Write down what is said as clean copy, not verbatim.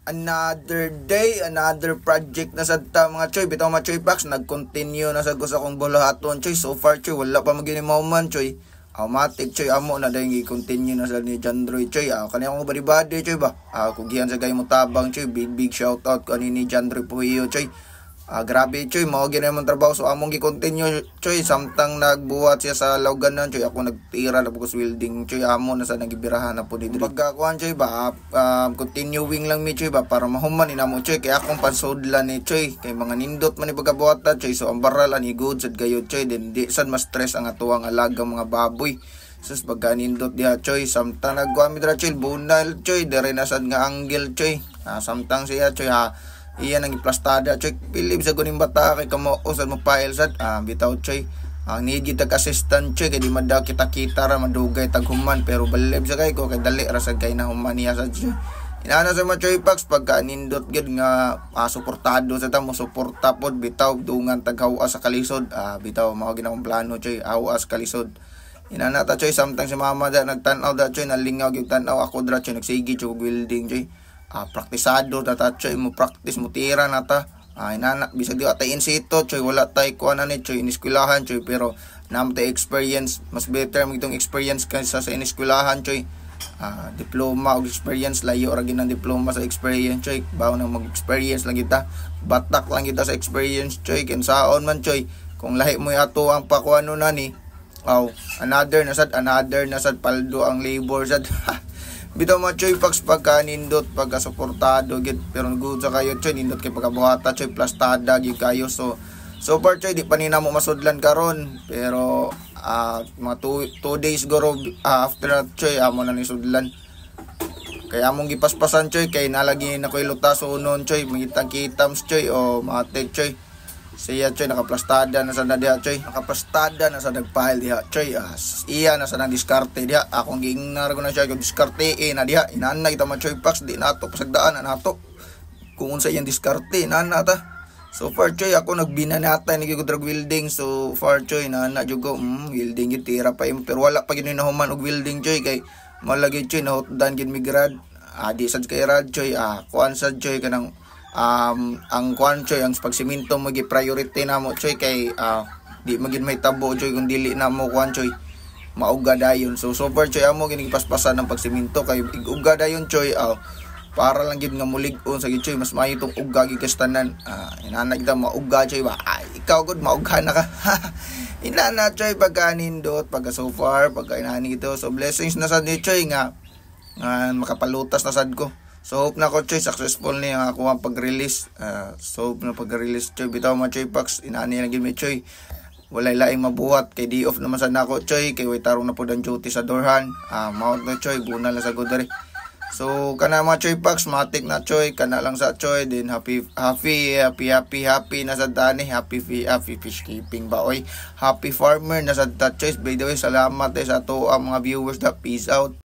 Another day, another project na sad ta mga choy. Bitaw mga choy packs, nag-continue na sad ko sa akong bulahaton choy. So far choy, wala pa maginimaw man choy. Automatic choy, amo na dahil i-continue na sad ni Jandroy choy. Kanya akong body choy ba. Kugihan sa kayo mo tabang choy. Big shout out ko ni Jandroy Puyo choy. Grabe choy, mao gyud naman trabaho, so among gi-continue choy. Samtang nagbuhat siya sa lawganan choy, ako nagtira na pagos welding choy. Amo na sa nagibirahan na po dito pagkakuan choy ba. Continuing lang mi choy ba para mahuman inamo choy, kay akong pansudlan ni choy, kay mga nindot man ni pagkabuhatan choy. So ang baral ani good sad kayo choy, din di sad mas stress ang atuang alagang mga baboy. Sus pagka nindot diha choy, samtang nagkuan mi dira choy bunal choy, dire na sad nga angle choy. Samtang siya choy iyan ang iplastada choy, pilip sa guning bata kay kamo usad mo file sad bitaw choy. Ang need tag assistant choy, kay di madaw kita ra madugay tag human, pero balib sa kay ko kay dali ra sad kay na human niya sad choy. Inaana sa mga choy packs pagka nindot gid nga suportado sa ta mo suporta pod bitaw dungan tag hawa sa kalisod. Bitaw mao ginawang plano choy, hawa sa kalisod. Inaana ta choy, samtang si mama da nagtan-aw da choy, nalingaw gyud tan-aw ako dra choy, nagsigi choy welding choy. Praktisado tata choy, mo practice mo tira na ta. Inana bisag di atay in situ choy, wala tay kuan ani choy iniskwelahan choy, pero namtay experience, mas better magitong experience kaysa sa iniskwelahan choy. Diploma og experience layo ra gid ang diploma sa experience choy. Bawo na mag-experience lang kita, batak lang kita sa experience choy. Kinsaon man choy, kung lahi mo ato ang pakuano na ni another na sad paldo ang labor sad. Bitaw mga choy packs pagka nindot pagka suportado gid, pero good sa kayo choy nindot kay pagkabuhata choy plastada gid kayo. So far choy di pa nina mo masudlan karon, pero mga 2 days goro after that choy amo na ni sudlan. Kaya among gipaspasan choy, kay nalagi na koy lutas unon choy, mangitang kitams choy o matek choy. Siya choy nakaplastada na sa diha choy, nakaplastada na sa nagpile diha choy. Iya na sa nang diskarte diha. Akong giingnar ko na siya kung diskarte na diha. Inana kita man choy packs, di nato pasagdaan na nato kung unsa yang diskarte nana ta. So far choy ako nagbinanata ni gud drug welding. So far choy nana jud ko welding gid tira pa pero wala pa gid nahuman og welding choy, kay malagi choy nahutdan gid mi grad. Di sad kay rad choy, kuan sad choy kanang ang kuan choy, ang pagsiminto mo gi-priority na mo choy, kay di magin may tabo choy kung dili na mo kuan choy mauga dayon. So far choy amo ginigpaspasan ng pagsiminto, kay iguga dayon choy para lang gid nga mulig-on sa gid choy, mas maayo tong uga gid kastanan. Inana kita mauga choy ba, ikaw gud mauga na ka. Inana choy pagka nindot pagka so far pagka inani ito. So blessings na sad ni choy nga makapalutas na sad ko. So hope na ko choy successful ni ang ako ang pag-release. So hope na pag-release choy. Bitaw mga choy packs, inani na gid mi choy, walay laing mabuhat kay di off naman sa nako choy, kay way tarong na pud ang duty sa dorhan. Mount na choy, bunal na sa godari. So kana mga choy packs, matik na choy, kana lang sa choy. Then happy na sa tani, happy fish keeping ba oy, happy farmer na sa choy. By the way, salamat sa to ang mga viewers da, peace out.